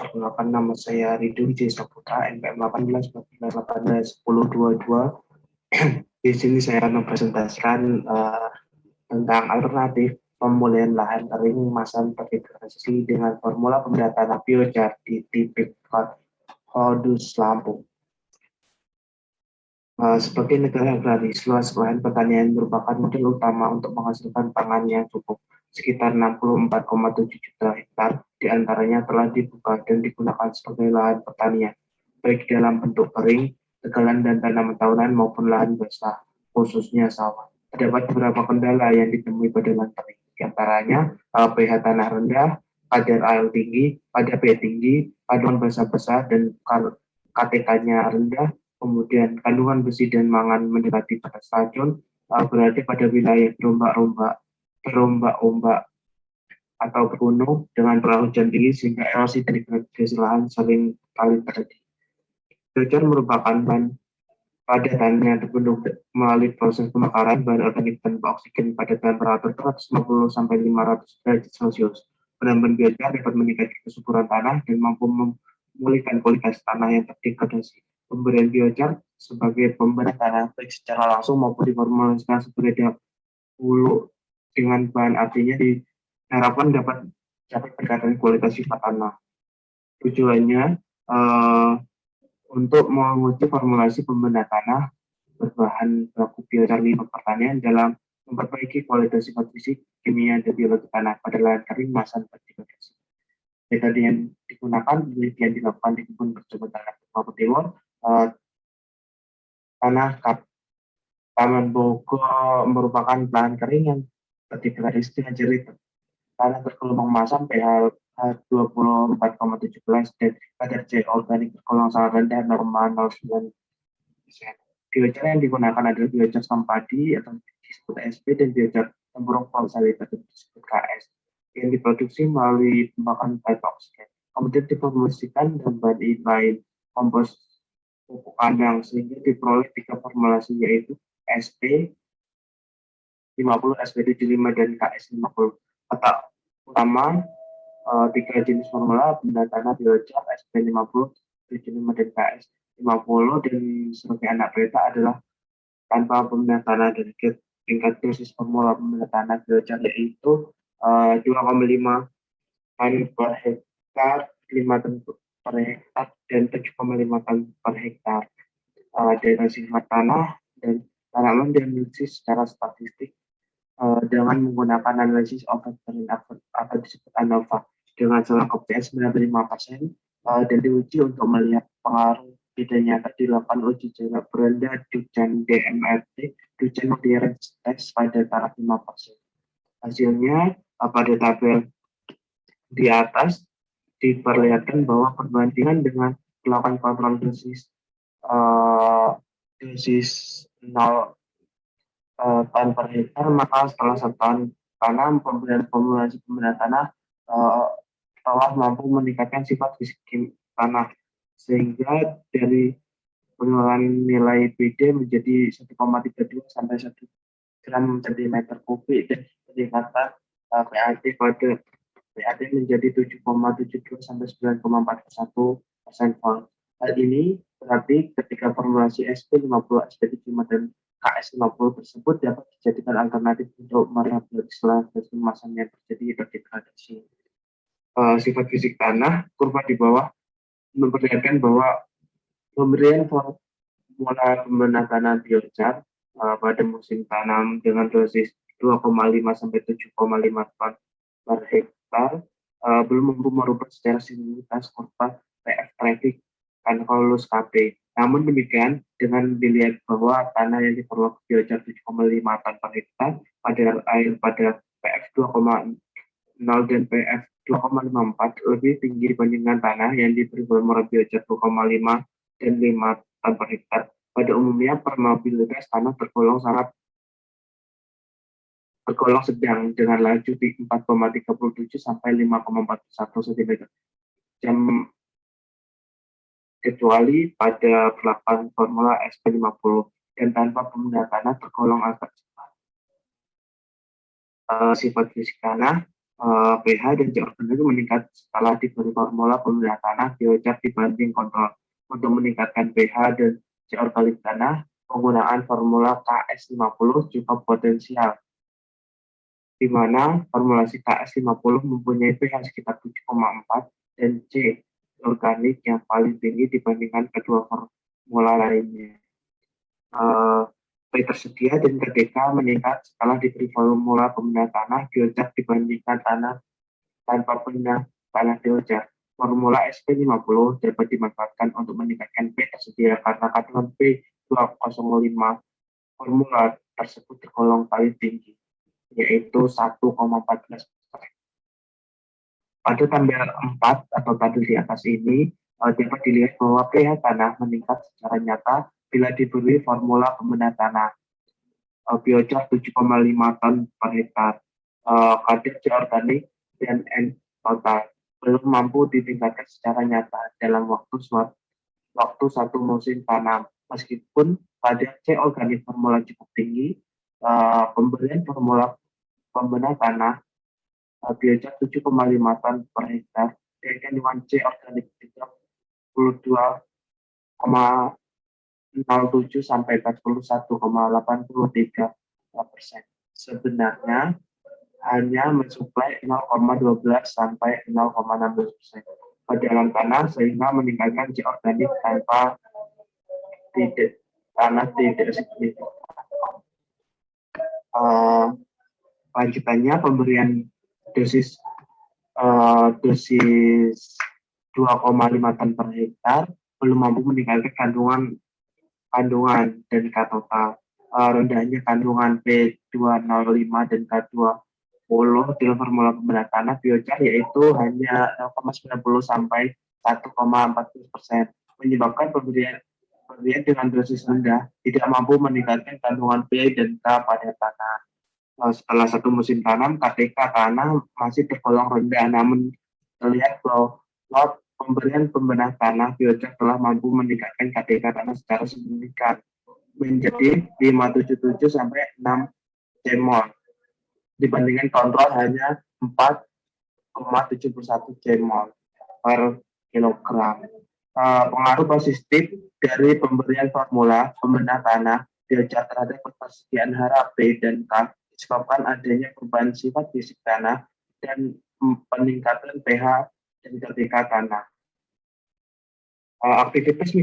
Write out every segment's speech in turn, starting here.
Perkenalkan, nama saya Ridho J. Saputra, NPM 18 Di sini saya akan mempresentasikan tentang alternatif pemulihan lahan kering masan terintegrasi dengan formula pendataan biochar di Tipik Hodus Lampung. Sebagai negara agraris, luas lahan pertanian merupakan modal utama untuk menghasilkan pangan yang cukup. Sekitar 64,7 juta hektar diantaranya telah dibuka dan digunakan sebagai lahan pertanian, baik dalam bentuk kering, tegalan dan tanaman tahunan maupun lahan basah, khususnya sawah. Terdapat beberapa kendala yang ditemui pada lahan kering, diantaranya pH tanah rendah, kadar air tinggi, pada pH tinggi, kandungan basah-basah dan KTK-nya rendah. Kemudian kandungan besi dan mangan mendekati batas racun, berada pada wilayah berombak-ombak atau bergunung dengan curah hujan tinggi sehingga erosi dari gradasi lahan sering kali terjadi. Biochar merupakan bahan padatan yang terbentuk melalui proses pembakaran bahan organik tanpa oksigen pada temperatur 150 sampai 500 derajat Celcius. Penambahan biochar dapat meningkatkan kesuburan tanah dan mampu memulihkan kualitas tanah yang terdegradasi. Pemberian biochar sebagai pemberi tanah baik secara langsung maupun diformulasikan sebagai dahulu dengan bahan artinya diharapkan dapat meningkatkan kualitas sifat tanah. Tujuannya untuk menguji formulasi pemberi tanah berbahan baku biochar limbah pertanian dalam memperbaiki kualitas sifat fisik, kimia, dan biologi tanah pada lahan kering masan terdegradasi. Metode yang digunakan penelitian dilakukan di kebun percobaan tanah Papua Timur, tanah Taman Bogor merupakan lahan kering yang terdegradasi dengan jerit tanah bergelombang masam pH 24,17 dan kadar C organik tergolong sangat rendah 0,09%. Biochar yang digunakan adalah biochar sampadi atau disebut SP dan biochar tempurung fosfatit atau disebut KS yang diproduksi melalui pembakaran tanpa oksigen. Kemudian diformulasikan dengan bahan lain kompos pupuk kandang sehingga diperoleh 3 formulasi yaitu SP 50, SP75 dan KS50. Kata utama 3 jenis formula benda tanah biochar SP50, 75 dan KS50 dan sebagai anak berita adalah tanpa benda tanah dan tingkat dosis formula benda tanah biochar yaitu 2,5 ton per hektar, 5 ton per hektar, dan 7,5 ton per hektar. Dari sifat tanah dan tanaman dianalisis secara statistik dengan menggunakan analisis overbearing atau disebut ANOVA dengan selang OPS 95% dan diuji untuk melihat pengaruh tidak nyata dilakukan uji jarak beranda Duchan DMRT, Duchan Clearance Test pada taraf 5%. Hasilnya pada tabel di atas diperlihatkan bahwa perbandingan dengan melakukan kontrol dosis 0 ton per hektar, maka setelah 1 tahun tanam pemberian formulasi pemberian tanah telah mampu meningkatkan sifat fisik tanah sehingga dari pengeluaran nilai PD menjadi 1,32 sampai 1 gram cm kubik dan peningkatan PAD menjadi 7,72 sampai 9,41%. Hal ini berarti ketika formulasi SP50, SP75 dan KS50 tersebut dapat dijadikan alternatif untuk merehabilitasi masan yang terjadi degradasi. Sifat fisik tanah, kurva di bawah memperlihatkan bahwa pemberian formula pemberian tanah biochar pada musim tanam dengan dosis 2,5 sampai 7,5 ton per hektar belum mampu merubah secara signifikan kurva PF traffic Kankolus KP. Namun demikian, dengan dilihat bahwa tanah yang diperlukan biochar 7,5 ton per hektar pada air pada PF 2,0 dan PF 2,54 lebih tinggi dibandingkan tanah yang diberi formula biochar 2,5 dan 5 ton per hektar. Pada umumnya, permeabilitas tanah tergolong sedang dengan laju di 4,37 sampai 5,41 cm. Kecuali pada pelaksanaan formula SP50 dan tanpa pemberian tanah tergolong agak cepat. Sifat fisik tanah pH dan C organik meningkat setelah diberi formula pemilihan tanah biocar dibanding kontrol. Untuk meningkatkan pH dan C organik tanah, penggunaan formula KS50 cukup potensial, di mana formulasi KS50 mempunyai pH sekitar 7,4 dan C organik yang paling tinggi dibandingkan kedua formula lainnya. P tersedia dan KDK meningkat setelah diberi formula pemilihan tanah biocar dibandingkan tanah tanpa pernah tanah biocar. Formula SP50 dapat dimanfaatkan untuk meningkatkan P tersedia karena kandungan P205 formula tersebut tergolong paling tinggi, yaitu 1,14%. Pada tabel 4 atau tabel di atas ini dapat dilihat bahwa pH tanah meningkat secara nyata bila diberi formula pembenahan tanah biocar 7,5 ton per hektar, kadar C organik dan N total belum mampu ditingkatkan secara nyata dalam waktu satu musim tanam. Meskipun kadar C organik formula cukup tinggi, pemberian formula pembenahan tanah biocar 7,5 ton per hektar dengan kandungan C organik 32,07 sampai 41,83%. Sebenarnya hanya mensuplai 0,12 sampai 0,16% ke dalam tanah sehingga meningkatkan C organik tanpa tanah tidak signifikan. Lanjutannya pemberian dosis 2,5 ton per hektar belum mampu meningkatkan kandungan dan K total. Rendahnya kandungan P205 dan K20 dalam formula pembenahan tanah biocar yaitu hanya 0,90 sampai 1,40%, menyebabkan pemberian dengan dosis rendah tidak mampu meningkatkan kandungan P dan K pada tanah. Setelah satu musim tanam, KTK tanah masih tergolong rendah, namun terlihat bahwa pemberian pembenahan tanah biocar telah mampu meningkatkan KTK tanah secara signifikan menjadi 577 sampai 6 cmol dibandingkan kontrol hanya 4,71 cmol per kilogram. Pengaruh positif dari pemberian formula pembenahan tanah biocar terhadap ketersediaan hara P dan K disebabkan adanya perubahan sifat fisik tanah dan peningkatan pH dan KTK tanah. Aktivitas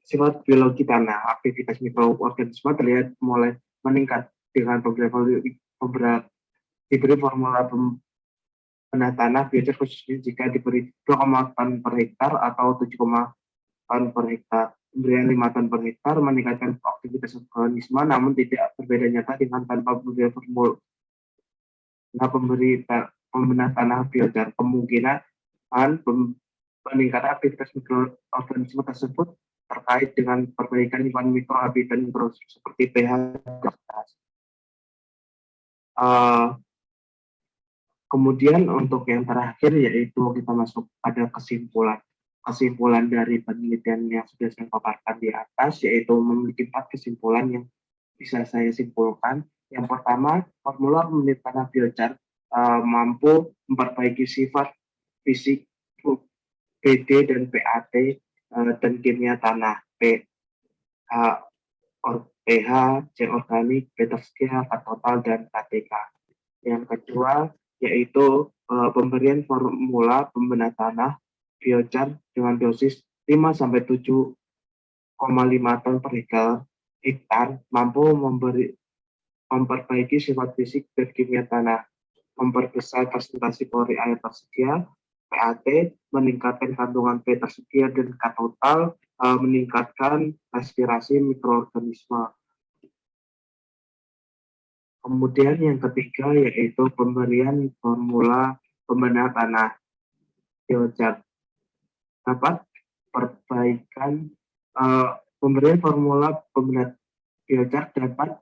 sifat biologi tanah, aktivitas mikroorganisme terlihat mulai meningkat dengan diberi formula pembenahan tanah biocar khususnya jika diberi 2, ton per hektar atau 7, ton per hektar. Pemberian 5 ton per hektar meningkatkan aktivitas organisme namun tidak berbeda nyata dengan tanpa pemberian formula pembenahan tanah biocar. Kemungkinan peningkatan aktivitas mikroorganisme tersebut terkait dengan perbaikan lingkungan mikrohabitat seperti pH. Kemudian untuk yang terakhir yaitu kita masuk pada kesimpulan dari penelitian yang sudah saya paparkan di atas, yaitu memiliki 4 kesimpulan yang bisa saya simpulkan. Yang pertama, formula pemilihan tanah biocar mampu memperbaiki sifat fisik PD dan PAT dan kimia tanah pH, C organik, P tersedia, K total, dan KTK. Yang kedua yaitu pemberian formula pembenahan tanah biocar dengan dosis 5 sampai 7,5 ton per hektar mampu memperbaiki sifat fisik dan kimia tanah, memperbesar presentasi pori air tersedia, PAT, meningkatkan kandungan P tersedia dan K total, meningkatkan respirasi mikroorganisme. Kemudian yang ketiga yaitu pemberian formula pembenahan tanah biocar dapat perbaikan pemberian formula pembenahan biocar dapat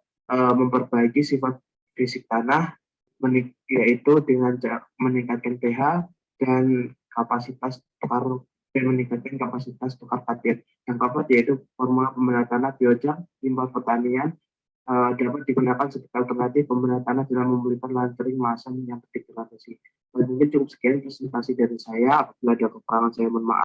memperbaiki sifat fisik tanah yaitu dengan meningkatkan pH dan kapasitas tukar dan meningkatkan kapasitas tukar karbon. Yang keempat yaitu formula pembenahan tanah biocar limbah pertanian dapat digunakan sebagai alternatif pemerintah tanah dalam memulihkan lahan kering masa yang terdegradasi. Mungkin cukup sekian presentasi dari saya. Apabila ada kekurangan saya mohon maaf.